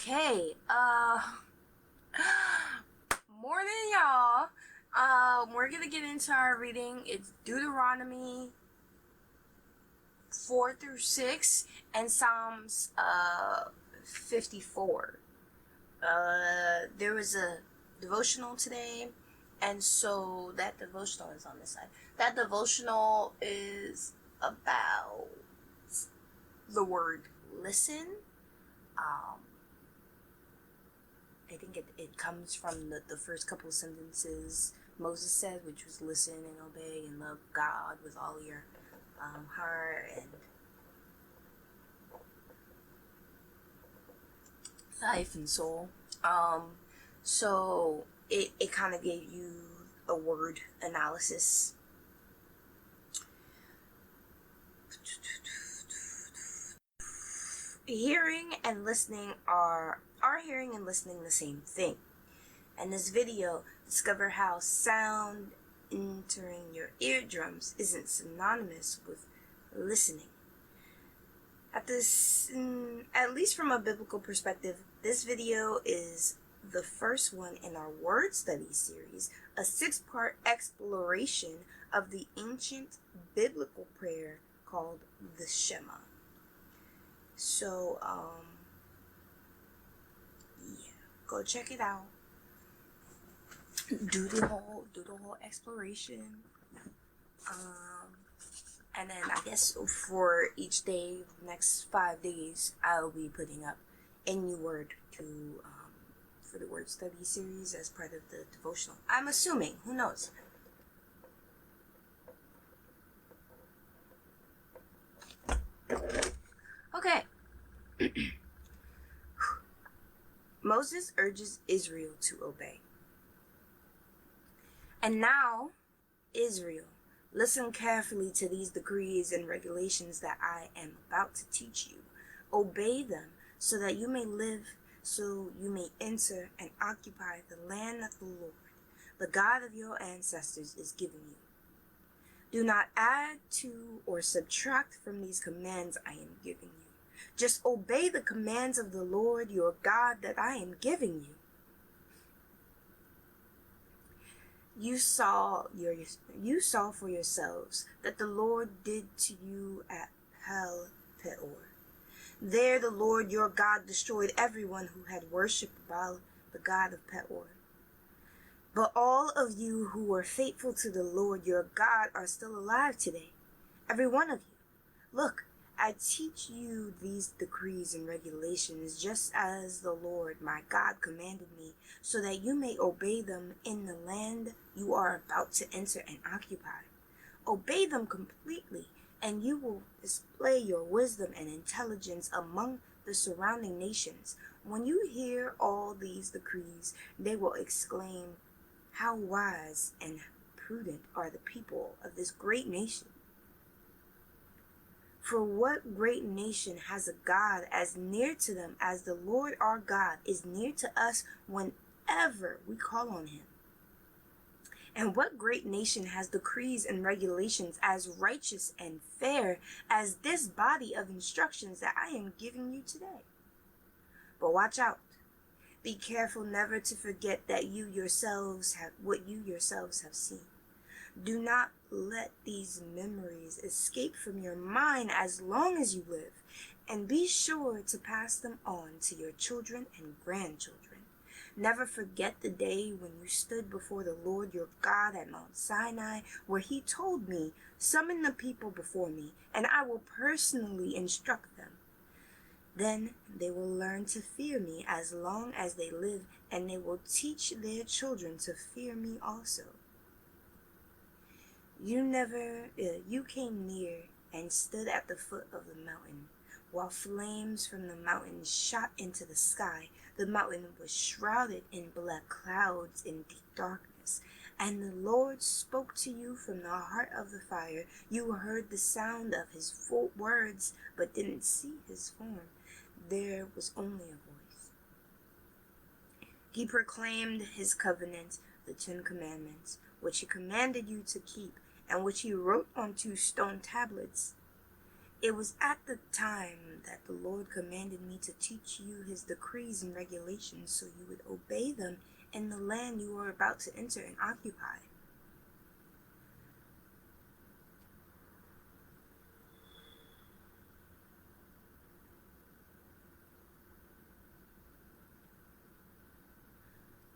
Okay, morning, y'all. We're gonna get into our reading. It's Deuteronomy 4 through 6 and Psalms 54. There was a devotional today, and so that devotional is on this side. That devotional is about the word listen. I think it comes from the first couple of sentences Moses said, which was listen and obey and love God with all your heart and life and soul. So it kind of gave you a word analysis. Hearing and listening are hearing and listening the same thing. In this video, discover how sound entering your eardrums isn't synonymous with listening. At least from a biblical perspective, this video is the first one in our word study series, a 6-part exploration of the ancient biblical prayer called the Shema. So, yeah, go check it out. Do the whole exploration. And then I guess for each day, next 5 days, I'll be putting up a new word for the word study series as part of the devotional. I'm assuming, who knows? Okay. Moses urges Israel to obey. And now, Israel, listen carefully to these decrees and regulations that I am about to teach you. Obey them so that you may live, so you may enter and occupy the land that the Lord, the God of your ancestors, is giving you. Do not add to or subtract from these commands I am giving you. Just obey the commands of the Lord your God that I am giving you. You saw for yourselves that the Lord did to you at Peor. There the Lord your God destroyed everyone who had worshipped Baal, the god of Peor. But all of you who were faithful to the Lord your God are still alive today, every one of you. Look, I teach you these decrees and regulations just as the Lord my God commanded me, so that you may obey them in the land you are about to enter and occupy. Obey them completely, and you will display your wisdom and intelligence among the surrounding nations. When you hear all these decrees, they will exclaim, "How wise and prudent are the people of this great nation." For what great nation has a God as near to them as the Lord our God is near to us whenever we call on him? And what great nation has decrees and regulations as righteous and fair as this body of instructions that I am giving you today? But watch out. Be careful never to forget that what you yourselves have seen. Do not let these memories escape from your mind as long as you live, and be sure to pass them on to your children and grandchildren. Never forget the day when you stood before the Lord your God at Mount Sinai, where he told me, "Summon the people before me, and I will personally instruct them. Then they will learn to fear me as long as they live, and they will teach their children to fear me also." You came near and stood at the foot of the mountain, while flames from the mountain shot into the sky. The mountain was shrouded in black clouds and deep darkness, and the Lord spoke to you from the heart of the fire. You heard the sound of his words, but didn't see his form. There was only a voice. He proclaimed his covenant, the 10 Commandments, which he commanded you to keep, and which he wrote on 2 stone tablets. It was at the time that the Lord commanded me to teach you his decrees and regulations so you would obey them in the land you are about to enter and occupy.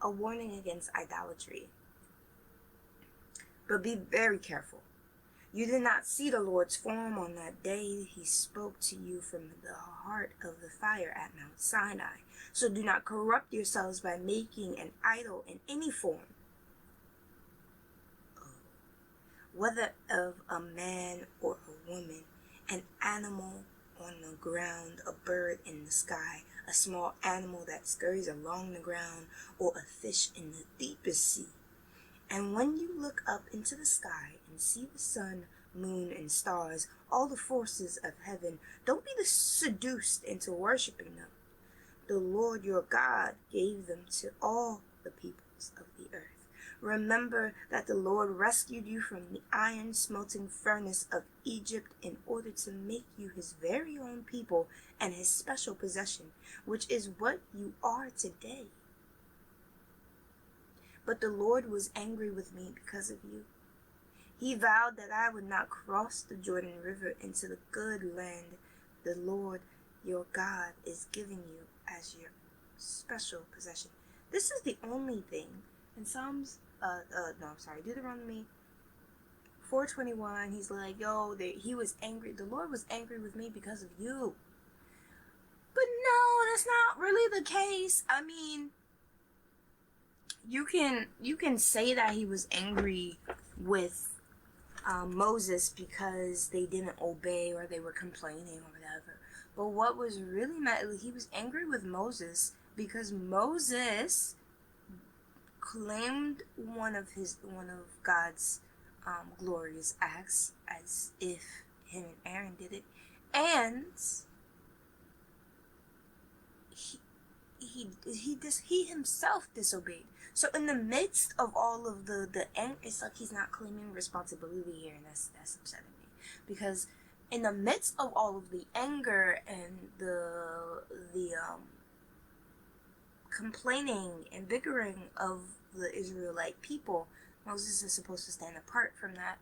A warning against idolatry. But be very careful. You did not see the Lord's form on that day he spoke to you from the heart of the fire at Mount Sinai. So do not corrupt yourselves by making an idol in any form, whether of a man or a woman, an animal on the ground, a bird in the sky, a small animal that scurries along the ground, or a fish in the deepest sea. And when you look up into the sky and see the sun, moon, and stars, all the forces of heaven, don't be seduced into worshiping them. The Lord your God gave them to all the peoples of the earth. Remember that the Lord rescued you from the iron smelting furnace of Egypt in order to make you his very own people and his special possession, which is what you are today. But the Lord was angry with me because of you. He vowed that I would not cross the Jordan River into the good land the Lord your God is giving you as your special possession. This is the only thing in Deuteronomy 4:21. He's like, he was angry. The Lord was angry with me because of you. But no, that's not really the case. I mean, you can say that he was angry with Moses because they didn't obey or they were complaining or whatever. But what was really mad, he was angry with Moses because Moses claimed one of God's glorious acts as if him and Aaron did it, and he himself disobeyed. So in the midst of all of the anger, it's like he's not claiming responsibility here, and that's upsetting me. Because in the midst of all of the anger and the complaining and bickering of the Israelite people, Moses is supposed to stand apart from that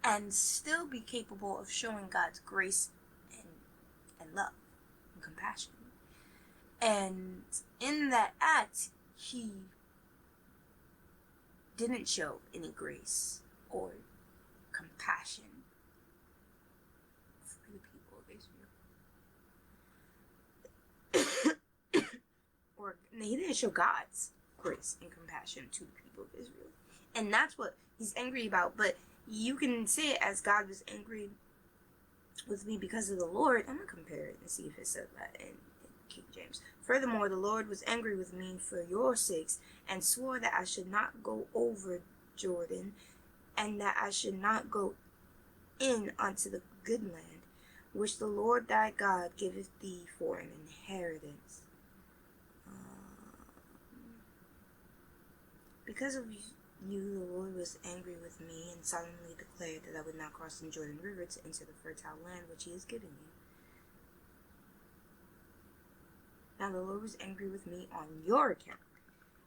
and still be capable of showing God's grace and love and compassion. And in that act, he didn't show any grace or compassion for the people of Israel. Or he didn't show God's grace and compassion to the people of Israel. And that's what he's angry about. But you can say it as God was angry with me because of the Lord. I'm going to compare it and see if it said that in King James. Furthermore, the Lord was angry with me for your sakes and swore that I should not go over Jordan and that I should not go in unto the good land, which the Lord thy God giveth thee for an inheritance. Because of you, the Lord was angry with me and solemnly declared that I would not cross the Jordan River to enter the fertile land which he is giving you. Now the Lord was angry with me on your account.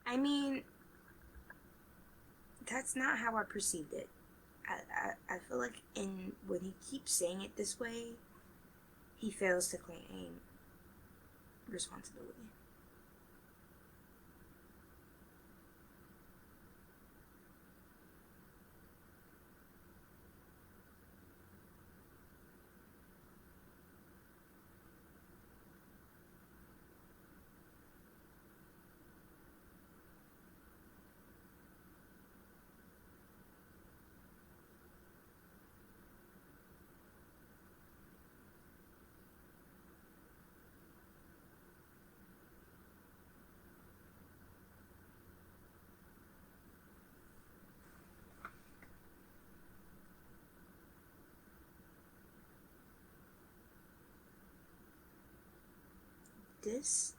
I mean, that's not how I perceived it. I feel like when he keeps saying it this way, he fails to claim responsibility. This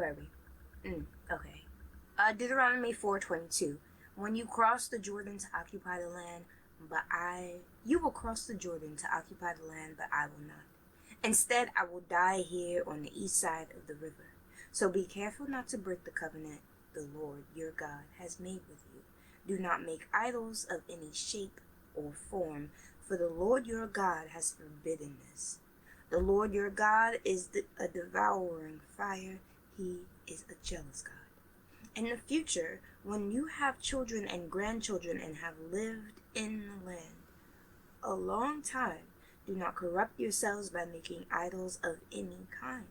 Where are we? Okay. Deuteronomy 4:22. When you cross the Jordan to occupy the land, you will cross the Jordan to occupy the land, but I will not. Instead, I will die here on the east side of the river. So be careful not to break the covenant the Lord your God has made with you. Do not make idols of any shape or form, for the Lord your God has forbidden this. The Lord your God is a devouring fire. He is a jealous God. In the future, when you have children and grandchildren and have lived in the land a long time, do not corrupt yourselves by making idols of any kind.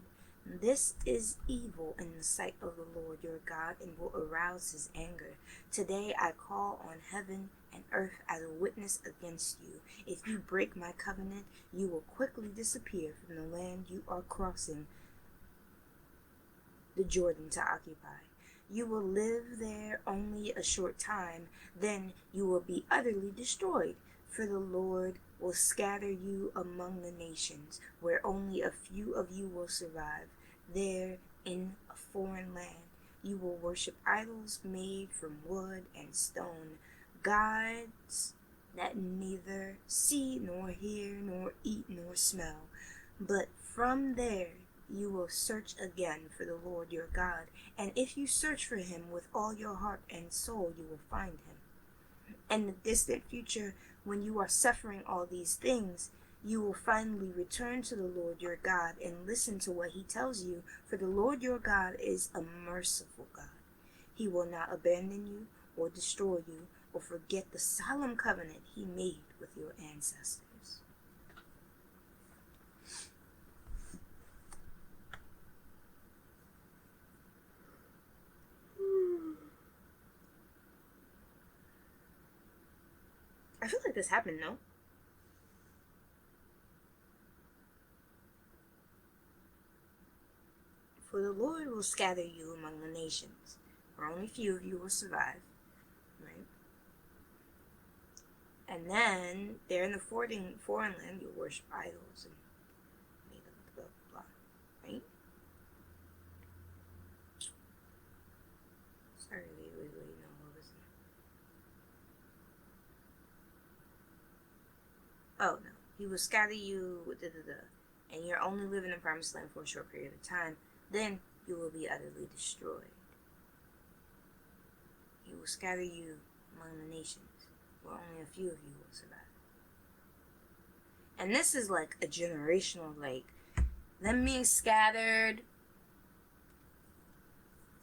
This is evil in the sight of the Lord your God and will arouse his anger. Today I call on heaven and earth as a witness against you. If you break my covenant, you will quickly disappear from the land you are crossing the Jordan to occupy. You will live there only a short time, then you will be utterly destroyed, for the Lord will scatter you among the nations, where only a few of you will survive. There, in a foreign land, you will worship idols made from wood and stone, gods that neither see nor hear nor eat nor smell. But from there you will search again for the Lord your God, and if you search for him with all your heart and soul, you will find him. In the distant future, when you are suffering all these things, you will finally return to the Lord your God and listen to what he tells you, for the Lord your God is a merciful God. He will not abandon you or destroy you or forget the solemn covenant he made with your ancestors. I feel like this happened, no? For the Lord will scatter you among the nations, where only few of you will survive, right? And then, there in the foreign land, you'll worship idols and blah, blah, blah, right? Sorry, wait, no, what was it? Oh, no. He will scatter you, and you're only living in the promised land for a short period of time. Then you will be utterly destroyed. He will scatter you among the nations, where only a few of you will survive. And this is like a generational, like, them being scattered,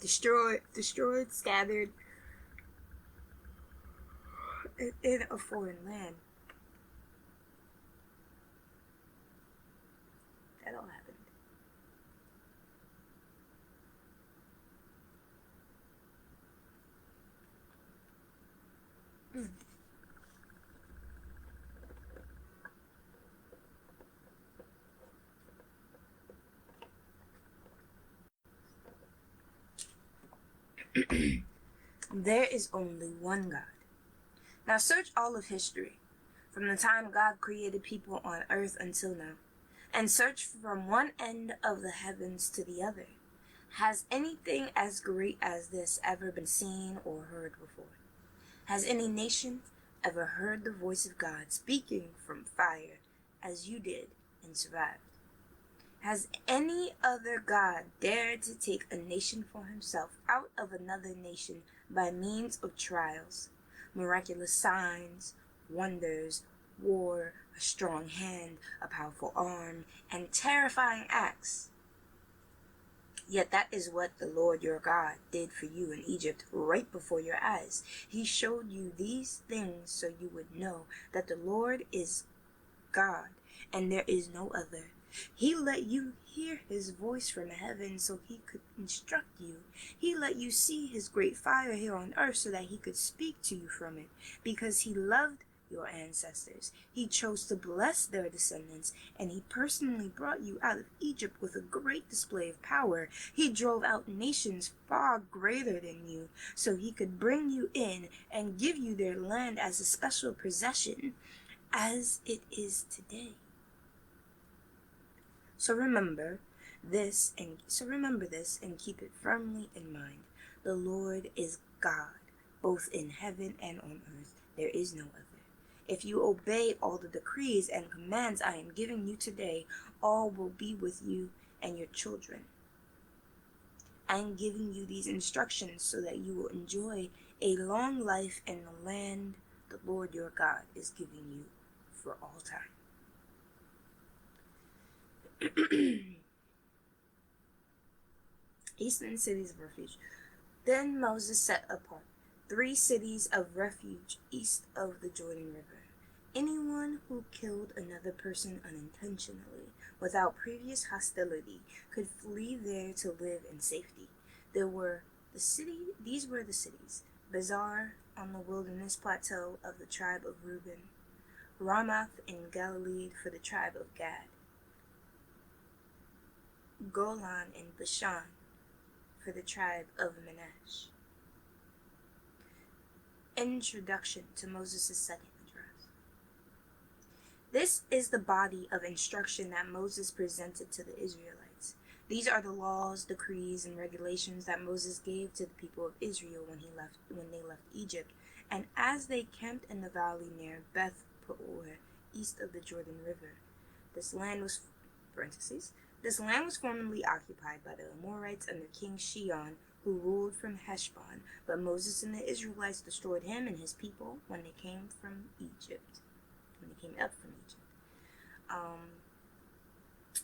destroyed, scattered in a foreign land. That all happened. There is only one God. Now search all of history, from the time God created people on earth until now, and search from one end of the heavens to the other. Has anything as great as this ever been seen or heard before? Has any nation ever heard the voice of God speaking from fire as you did and survived? Has any other God dared to take a nation for himself out of another nation by means of trials, miraculous signs, wonders, war, a strong hand, a powerful arm, and terrifying acts? Yet that is what the Lord your God did for you in Egypt right before your eyes. He showed you these things so you would know that the Lord is God and there is no other. He let you hear his voice from heaven so he could instruct you. He let you see his great fire here on earth so that he could speak to you from it. Because he loved your ancestors, he chose to bless their descendants, and he personally brought you out of Egypt with a great display of power. He drove out nations far greater than you so he could bring you in and give you their land as a special possession, as it is today. So remember, This, and so remember this and keep it firmly in mind. The Lord is God, both in heaven and on earth. There is no other. If you obey all the decrees and commands I am giving you today, all will be with you and your children. I am giving you these instructions so that you will enjoy a long life in the land the Lord your God is giving you for all time. Eastern cities of refuge. Then Moses set apart 3 cities of refuge east of the Jordan River. Anyone who killed another person unintentionally, without previous hostility, could flee there to live in safety. These were the cities: Bezar on the wilderness plateau of the tribe of Reuben, Ramath in Galilee for the tribe of Gad, Golan in Bashan for the tribe of Manasseh. Introduction to Moses' second address. This is the body of instruction that Moses presented to the Israelites. These are the laws, decrees, and regulations that Moses gave to the people of Israel when they left Egypt, and as they camped in the valley near Beth Peor, east of the Jordan River. This land was formerly occupied by the Amorites under King Shion, who ruled from Heshbon, but Moses and the Israelites destroyed him and his people when they came up from Egypt.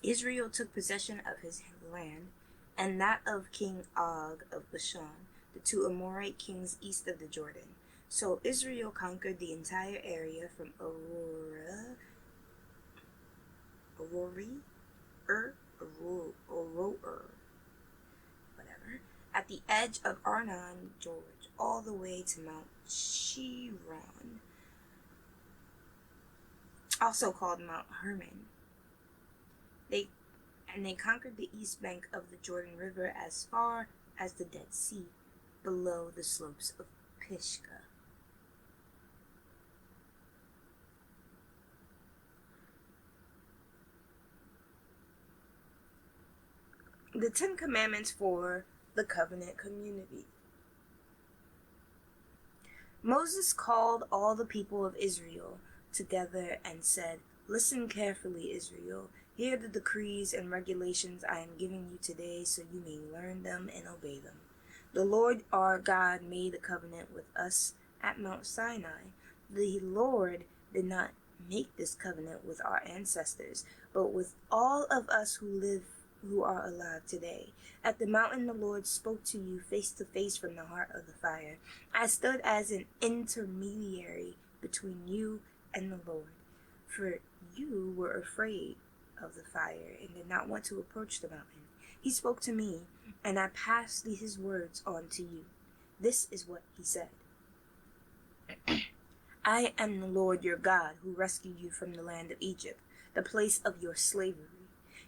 Israel took possession of his land and that of King Og of Bashan, the 2 Amorite kings east of the Jordan. So Israel conquered the entire area from Aroer, at the edge of Arnon George, all the way to Mount Chiron, also called Mount Hermon. They conquered the east bank of the Jordan River as far as the Dead Sea, below the slopes of Pisgah. The 10 Commandments for the Covenant Community. Moses called all the people of Israel together and said, "Listen carefully, Israel. Hear the decrees and regulations I am giving you today so you may learn them and obey them. The Lord our God made a covenant with us at Mount Sinai. The Lord did not make this covenant with our ancestors, but with all of us who are alive today. At the mountain the Lord spoke to you face to face from the heart of the fire. I stood as an intermediary between you and the Lord, for you were afraid of the fire and did not want to approach the mountain. He spoke to me, and I passed his words on to you. This is what he said. I am the Lord your God, who rescued you from the land of Egypt, the place of your slavery.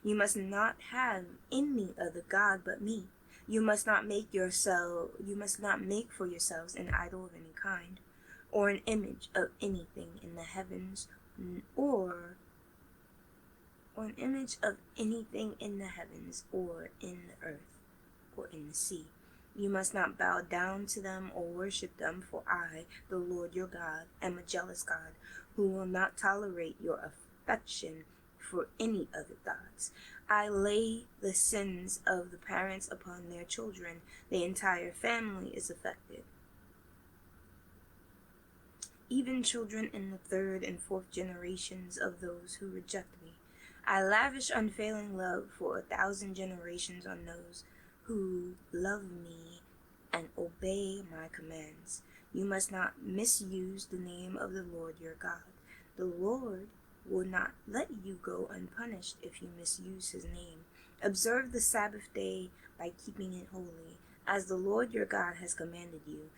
You must not have any other god but me. You must not make for yourselves an idol of any kind, or an image of anything in the heavens, or in the earth, or in the sea. You must not bow down to them or worship them, for I, the Lord your God, am a jealous God, who will not tolerate your affection for any other gods. I lay the sins of the parents upon their children. The entire family is affected, even children in the 3rd and 4th generations of those who reject me. I lavish unfailing love for 1,000 generations on those who love me and obey my commands. You must not misuse the name of the Lord your God. The Lord will not let you go unpunished if you misuse his name. Observe the Sabbath day by keeping it holy, as the Lord your God has commanded you.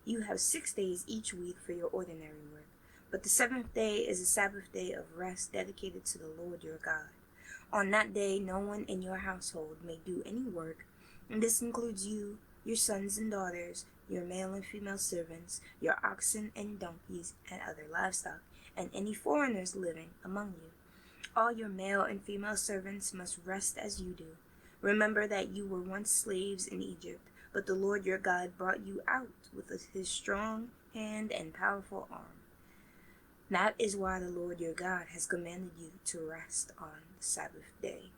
You have 6 days each week for your ordinary work, but the 7th day is a Sabbath day of rest dedicated to the Lord your God. On that day, no one in your household may do any work, and this includes you, your sons and daughters, your male and female servants, your oxen and donkeys and other livestock, and any foreigners living among you. All your male and female servants must rest as you do. Remember that you were once slaves in Egypt, but the Lord your God brought you out with his strong hand and powerful arm. That is why the Lord your God has commanded you to rest on the Sabbath day.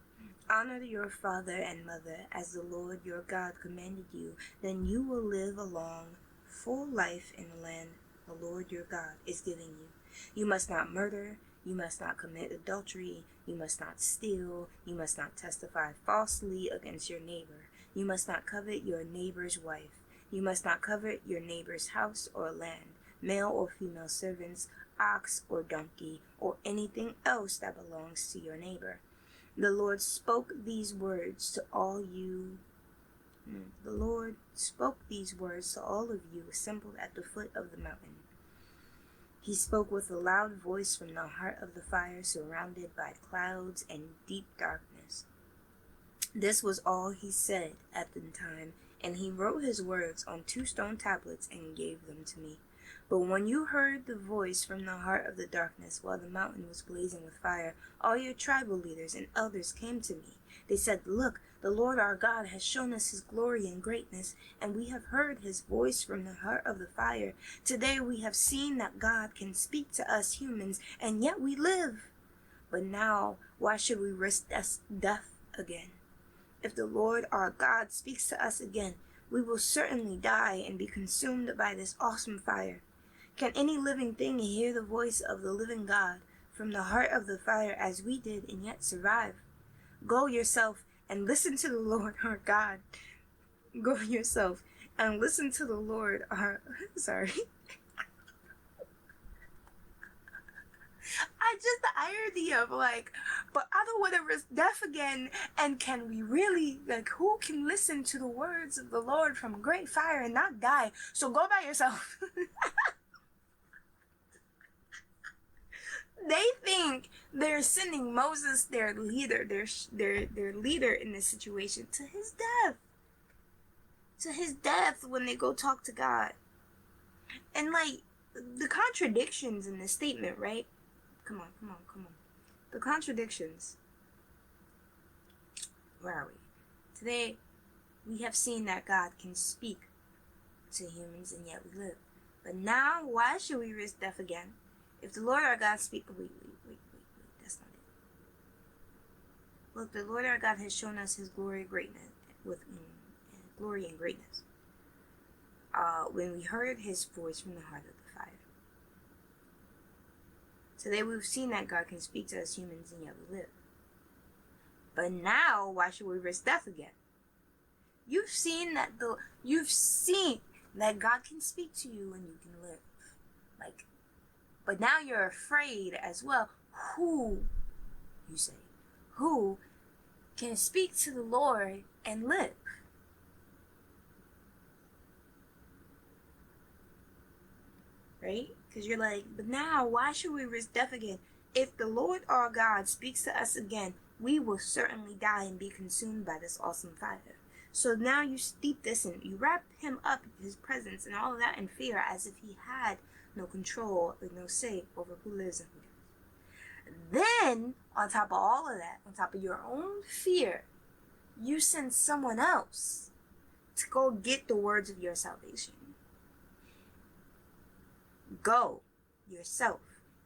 Honor your father and mother as the Lord your God commanded you, then you will live a long, full life in the land the Lord your God is giving you. You must not murder, you must not commit adultery, you must not steal, you must not testify falsely against your neighbor, you must not covet your neighbor's wife, you must not covet your neighbor's house or land, male or female servants, ox or donkey, or anything else that belongs to your neighbor. The Lord spoke these words to all of you assembled at the foot of the mountain. He spoke with a loud voice from the heart of the fire, surrounded by clouds and deep darkness. This was all he said at the time, and he wrote his words on 2 stone tablets and gave them to me. But when you heard the voice from the heart of the darkness while the mountain was blazing with fire, all your tribal leaders and elders came to me. They said, "Look, the Lord our God has shown us his glory and greatness, and we have heard his voice from the heart of the fire. Today we have seen that God can speak to us humans, and yet we live. But now, why should we risk death again? If the Lord our God speaks to us again, we will certainly die and be consumed by this awesome fire. Can any living thing hear the voice of the living God from the heart of the fire as we did and yet survive? Go yourself and listen to the Lord our God. Go yourself and listen to the Lord our... Sorry. The irony of but I don't want to risk death again, and can we really, who can listen to the words of the Lord from great fire and not die? So go by yourself. They think they're sending Moses, their leader, their leader in this situation, to his death when they go talk to God. And the contradictions in this statement, right? Come on. The contradictions. Where are we? Today, we have seen that God can speak to humans and yet we live. But now, why should we risk death again? If the Lord our God speaks... Wait, that's not it. Look, the Lord our God has shown us his glory and greatness. When we heard his voice from the heart of the fire. Today we've seen that God can speak to us humans and yet we live. But now, why should we risk death again? You've seen that God can speak to you and you can live. But now you're afraid as well. Who can speak to the Lord and live? Right? Because you're but now, why should we risk death again? If the Lord our God speaks to us again, we will certainly die and be consumed by this awesome fire. So now you steep this in, you wrap him up in his presence and all of that in fear as if he had no control or no say over who lives and who dies. Then, on top of all of that, on top of your own fear, you send someone else to go get the words of your salvation. Go yourself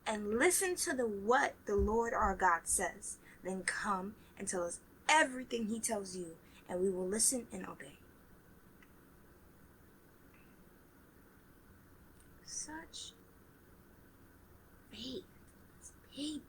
and listen to what the Lord our God says. Then come and tell us everything he tells you, and we will listen and obey. Such faith, people.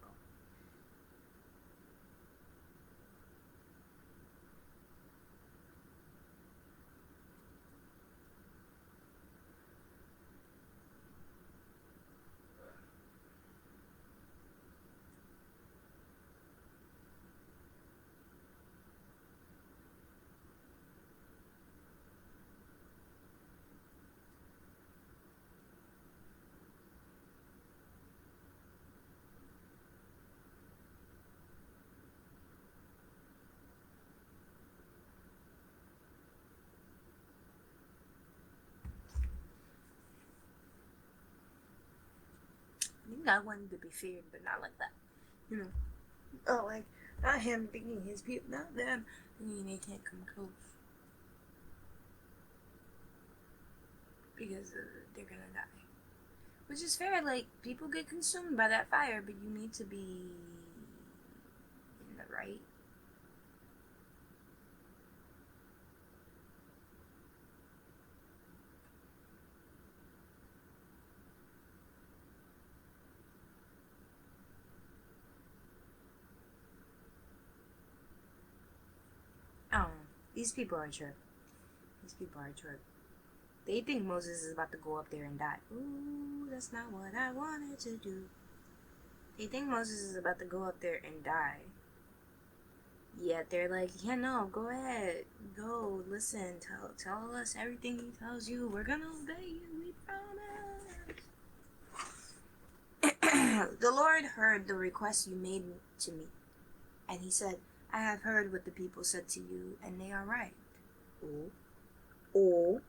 I think I wanted to be feared, but not like that. Oh, like, not him thinking his people, not them thinking they can't come close. Because they're gonna die. Which is fair, like, people get consumed by that fire, but you need to be in the right. Oh, these people are trip. These people are trip. They think Moses is about to go up there and die. Ooh, that's not what I wanted to do. They think Moses is about to go up there and die. Yet they're like, yeah, no, go ahead. Go, listen, tell us everything he tells you. We're gonna obey you, we promise. The Lord heard the request you made to me, and he said, I have heard what the people said to you, and they are right. Oh, oh,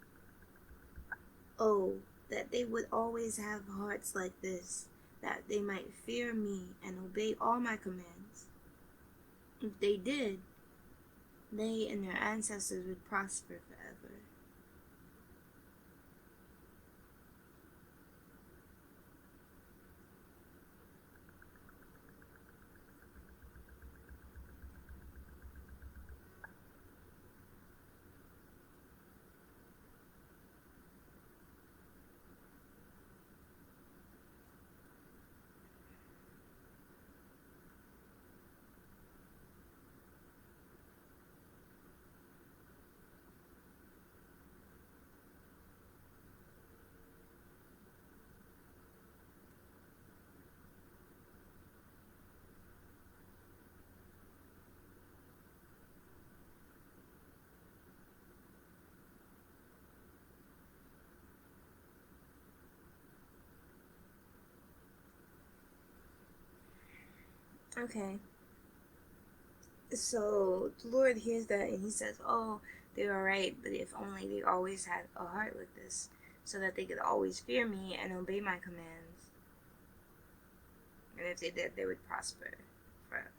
oh, that they would always have hearts like this, that they might fear me and obey all my commands. If they did, they and their ancestors would prosper forever. Okay. So the Lord hears that and he says, oh, they're alright, but if only they always had a heart like this, so that they could always fear me and obey my commands. And if they did, they would prosper forever.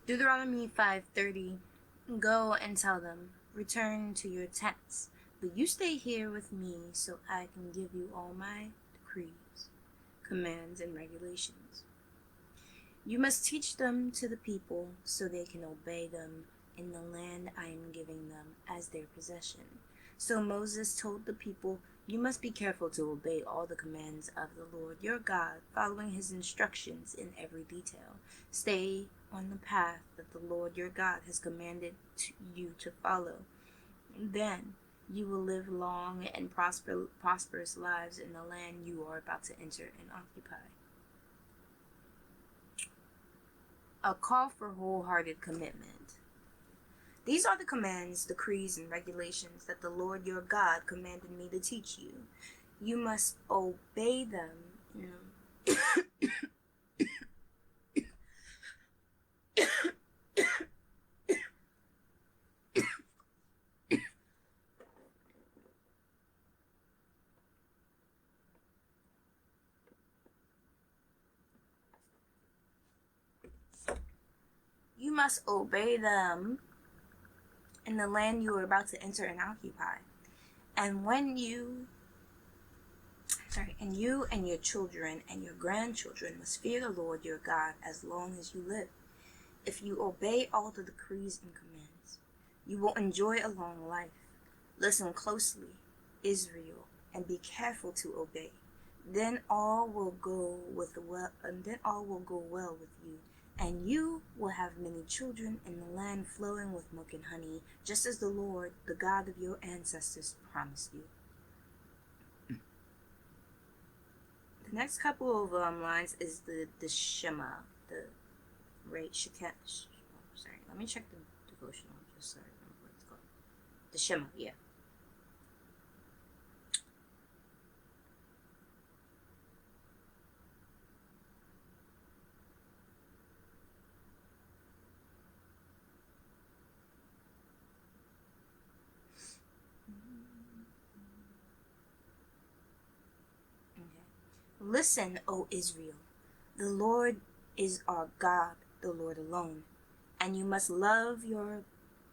Deuteronomy 5:30. Go and tell them, return to your tents, but you stay here with me so I can give you all my decrees, commands, and regulations. You must teach them to the people so they can obey them in the land I am giving them as their possession. So Moses told the people, you must be careful to obey all the commands of the Lord your God, following his instructions in every detail. Stay on the path that the Lord your God has commanded you to follow. Then you will live long and prosperous lives in the land you are about to enter and occupy. A call for wholehearted commitment. These are the commands, decrees, and regulations that the Lord your God commanded me to teach you. You must obey them. You must obey them in the land you are about to enter and occupy. And you and your children and your grandchildren must fear the Lord your God as long as you live. If you obey all the decrees and commands, you will enjoy a long life. Listen closely, Israel, and be careful to obey. Then all will go well with you, and you will have many children in the land flowing with milk and honey, just as the Lord, the God of your ancestors, promised you. The next couple of lines is the Shema, sorry, let me check the devotional just so I remember what it's called. The Shema, yeah. Listen, O Israel, the Lord is our God, the Lord alone, and you must love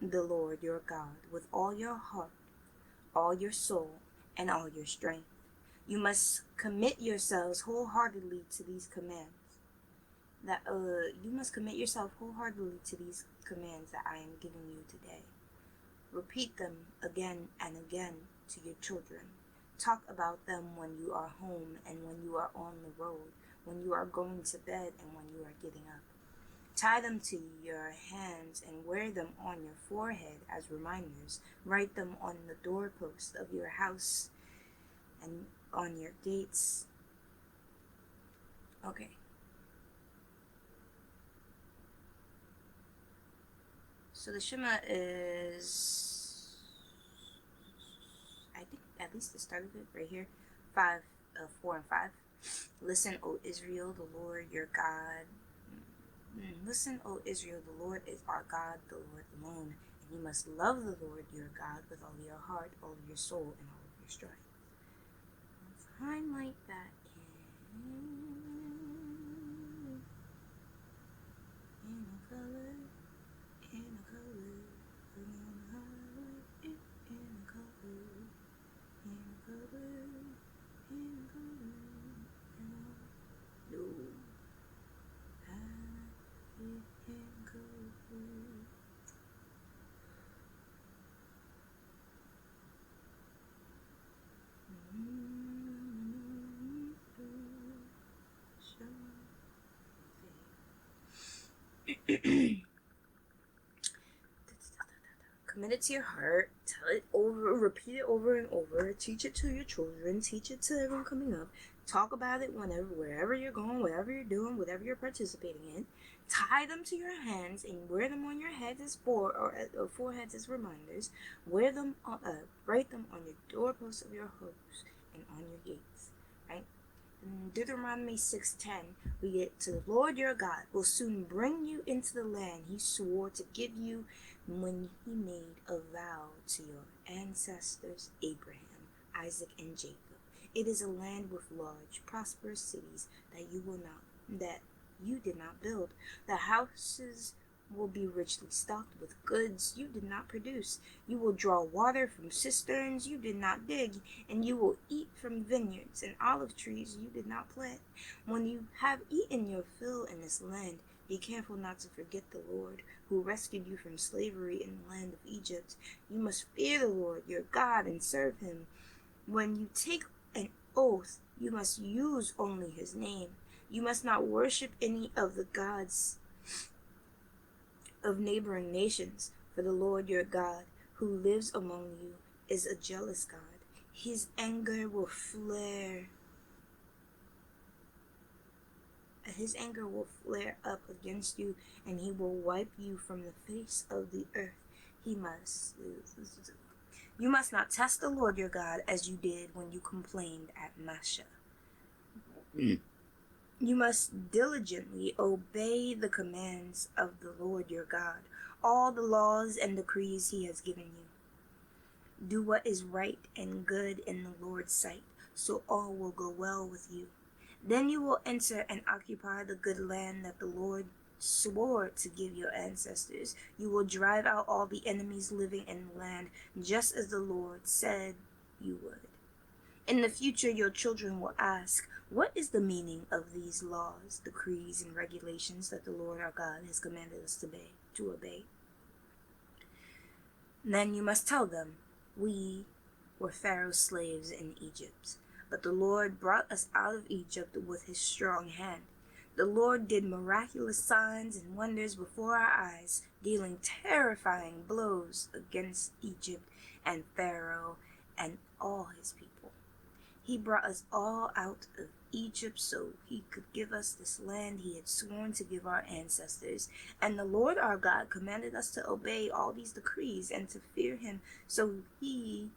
the Lord your God with all your heart, all your soul, and all your strength. You must commit yourselves wholeheartedly to these commands. You must commit yourself wholeheartedly to these commands that I am giving you today. Repeat them again and again to your children. Talk about them when you are home and when you are on the road, when you are going to bed and when you are getting up. Tie them to your hands and wear them on your forehead as reminders. Write them on the doorposts of your house and on your gates. Okay. So the Shema is, I think at least the start of it right here, 4 and 5. Listen, O Israel, the Lord your God. Listen, O Israel, the Lord is our God, the Lord alone, and you must love the Lord your God with all your heart, all of your soul, and all of your strength. Let's highlight that in a color. Commit it to your heart, tell it over, repeat it over and over, teach it to your children, teach it to everyone coming up, talk about it wherever you're going, whatever you're doing, whatever you're participating in. Tie them to your hands and wear them on your heads as foreheads as reminders. Write them on your doorposts of your homes and on your gates. Right? In Deuteronomy 6:10, we get to the Lord your God will soon bring you into the land he swore to give you when he made a vow to your ancestors Abraham, Isaac, and Jacob. It is a land with large, prosperous cities that you did not build. The houses will be richly stocked with goods you did not produce. You will draw water from cisterns you did not dig, and you will eat from vineyards and olive trees you did not plant. When you have eaten your fill in this land, be careful not to forget the Lord, who rescued you from slavery in the land of Egypt. You must fear the Lord your God and serve him. When you take an oath, you must use only his name. You must not worship any of the gods of neighboring nations, for the Lord your God, who lives among you, is a jealous God. His anger will flare up against you, and he will wipe you from the face of the earth. You must not test the Lord your God as you did when you complained at Masha. You must diligently obey the commands of the Lord your God, all the laws and decrees he has given you. Do what is right and good in the Lord's sight, so all will go well with you. Then you will enter and occupy the good land that the Lord swore to give your ancestors. You will drive out all the enemies living in the land, just as the Lord said you would. In the future, your children will ask, what is the meaning of these laws, decrees, and regulations that the Lord our God has commanded us to obey? Then you must tell them, we were Pharaoh's slaves in Egypt, but the Lord brought us out of Egypt with his strong hand. The Lord did miraculous signs and wonders before our eyes, dealing terrifying blows against Egypt and Pharaoh and all his people. He brought us all out of Egypt so he could give us this land he had sworn to give our ancestors. And the Lord our God commanded us to obey all these decrees and to fear him so he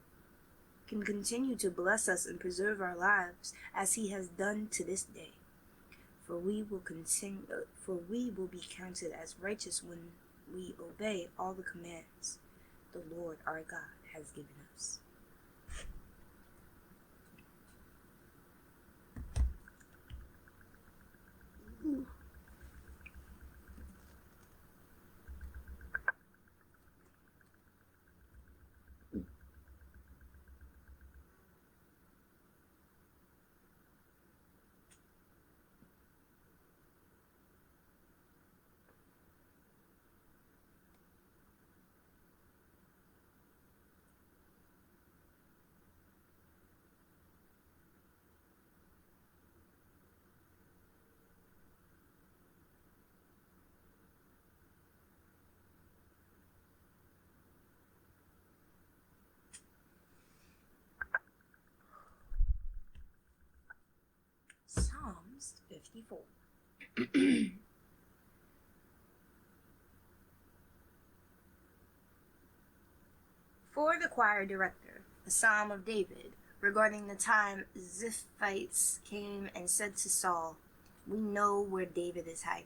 can continue to bless us and preserve our lives as he has done to this day. For we will be counted as righteous when we obey all the commands the Lord our God has given us. Psalms 54. For the choir director, a psalm of David, regarding the time Ziphites came and said to Saul, we know where David is hiding,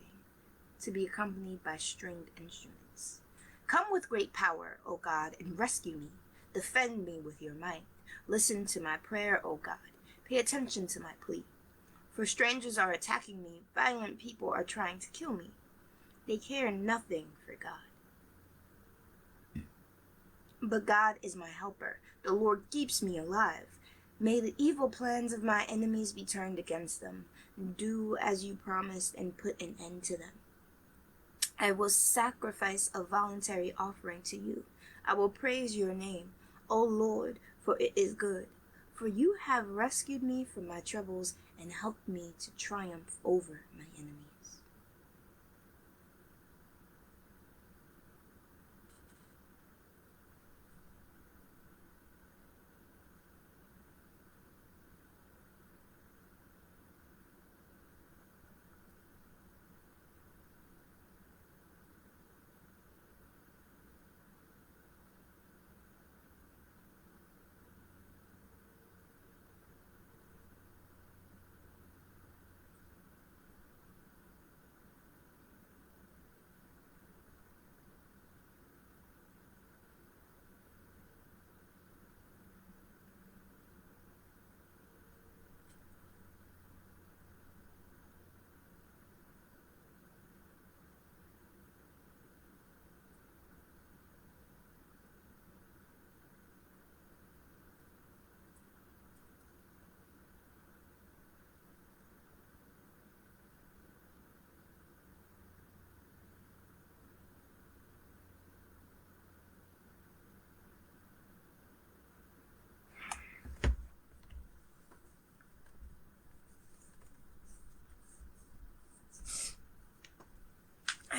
to be accompanied by stringed instruments. Come with great power, O God, and rescue me. Defend me with your might. Listen to my prayer, O God. Pay attention to my plea. For strangers are attacking me. Violent people are trying to kill me. They care nothing for God. But God is my helper. The Lord keeps me alive. May the evil plans of my enemies be turned against them. Do as you promised and put an end to them. I will sacrifice a voluntary offering to you. I will praise your name, O Lord, for it is good. For you have rescued me from my troubles and helped me to triumph over my enemies.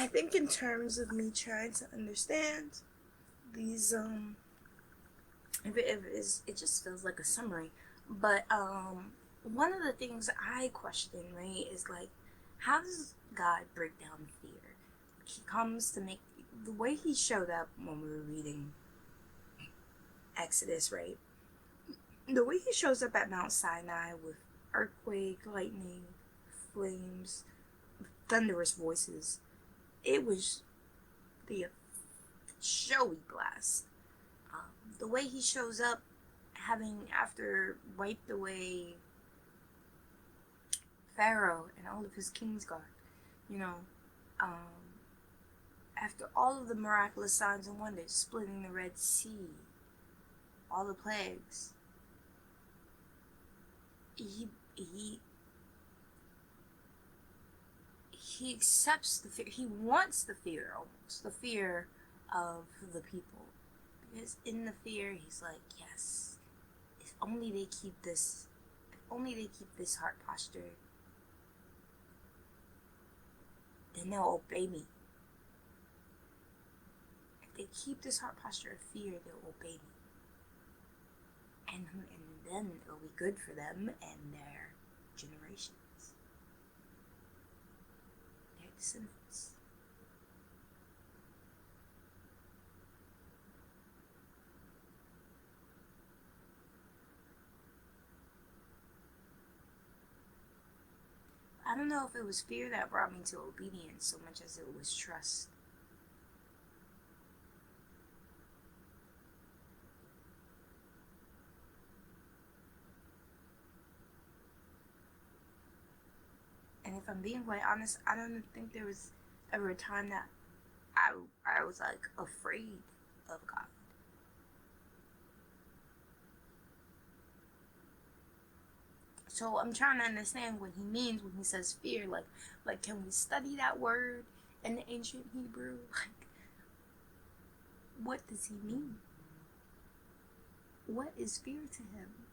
I think in terms of me trying to understand these, it just feels like a summary. But one of the things I question, right, is like, how does God break down fear? He comes to make the way he showed up when we were reading Exodus, right? The way he shows up at Mount Sinai with earthquake, lightning, flames, thunderous voices, it was the showy blast. The way he shows up, having after wiped away Pharaoh and all of his king's guard, you know, after all of the miraculous signs and wonders, splitting the Red Sea, all the plagues, he accepts the fear. He wants the fear, almost the fear of the people, because in the fear he's like, yes, if only they keep this heart posture, then they'll obey me. If they keep this heart posture of fear, they'll obey me, and then it'll be good for them and their generations, their descendants. I don't know if it was fear that brought me to obedience so much as it was trust. And if I'm being quite honest, I don't think there was ever a time that I was like afraid of God. So I'm trying to understand what he means when he says fear. Like can we study that word in the ancient Hebrew? Like, what does he mean? What is fear to him?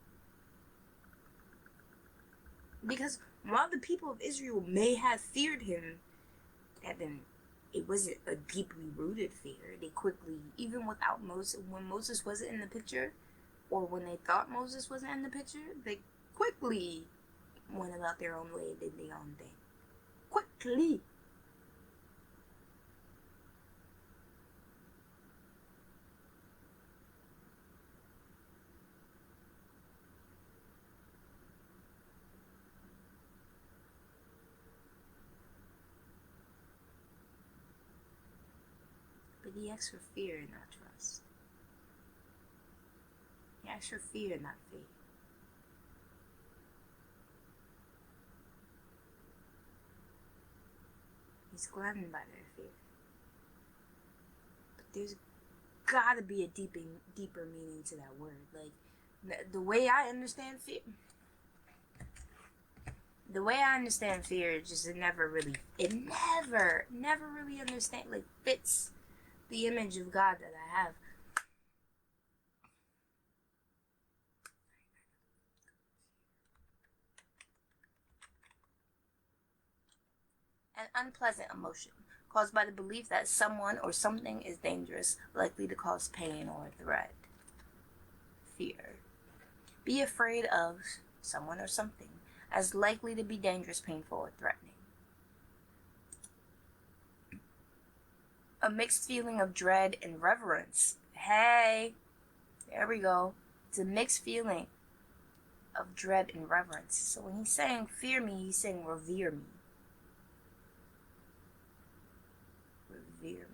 Because while the people of Israel may have feared him, it wasn't a deeply rooted fear. They quickly, even without Moses, when Moses wasn't in the picture, or when they thought Moses wasn't in the picture, they quickly went about their own way, did their own thing. Quickly. But he asks for fear, not trust. He asks for fear, not faith. He's gladdened by their fear. But there's gotta be a deeper meaning to that word. Like, the way I understand fear, just it never really understand, like, fits the image of God that I have. An unpleasant emotion caused by the belief that someone or something is dangerous, likely to cause pain or threat. Fear. Be afraid of someone or something as likely to be dangerous, painful, or threatening. A mixed feeling of dread and reverence. Hey, there we go. It's a mixed feeling of dread and reverence. So when he's saying fear me, he's saying revere me. Revere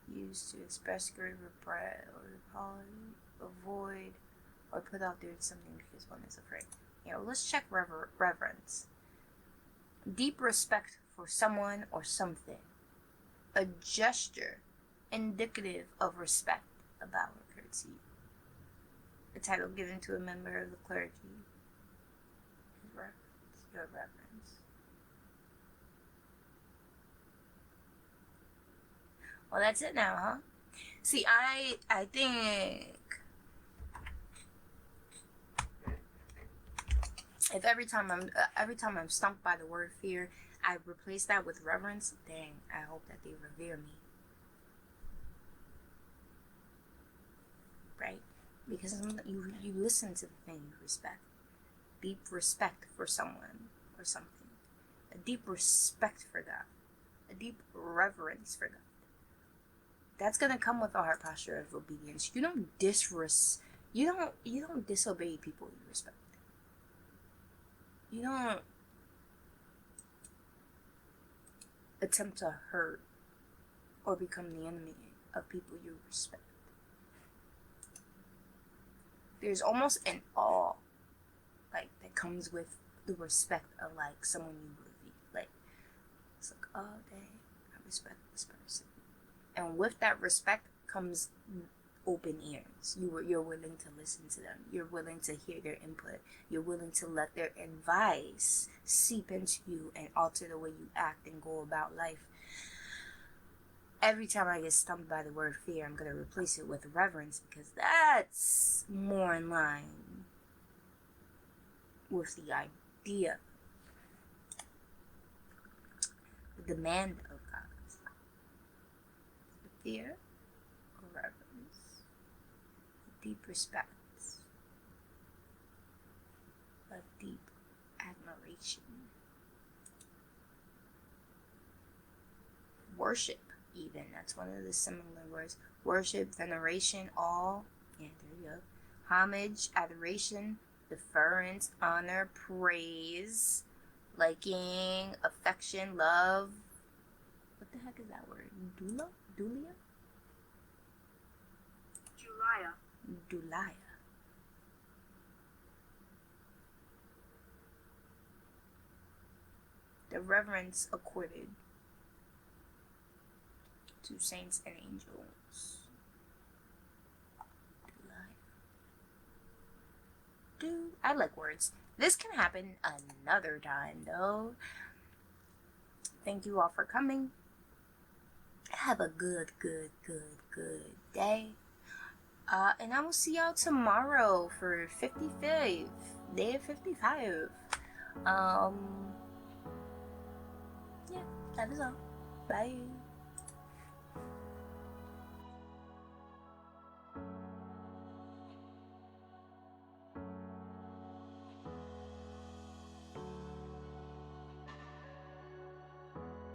me. Used to express great regret or apology, avoid, or put off doing something because one is afraid. Let's check reverence. Deep respect for someone or something. A gesture indicative of respect, a bow or courtesy. A title given to a member of the clergy. Your reverence. Well, that's it now, huh? See, I think If every time I'm stumped by the word fear, I replace that with reverence, dang, I hope that they revere me. Right? Because you listen to the thing you respect. Deep respect for someone or something. A deep respect for God. A deep reverence for God. That's gonna come with a heart posture of obedience. You don't disobey people you respect. You don't attempt to hurt or become the enemy of people you respect. There's almost an awe, like, that comes with the respect of, like, someone you really, like, it's like, oh, dang, I respect this person. And with that respect comes open ears. You're willing to listen to them. You're willing to hear their input. You're willing to let their advice seep into you and alter the way you act and go about life. Every time I get stumped by the word fear, I'm going to replace it with reverence, because that's more in line with the idea, the demand of God. Fear or reverence, deep respect, a deep admiration, worship, even, that's one of the similar words. Worship, veneration, awe, yeah, there you go. Homage, adoration, deference, honor, praise, liking, affection, love. What the heck is that word? Dulia? Dulaya. The reverence accorded to saints and angels. Dude, I like words. This can happen another time, though. Thank you all for coming. Have a good day. And I will see y'all tomorrow for 55. Day of 55. Yeah, that is all. Bye.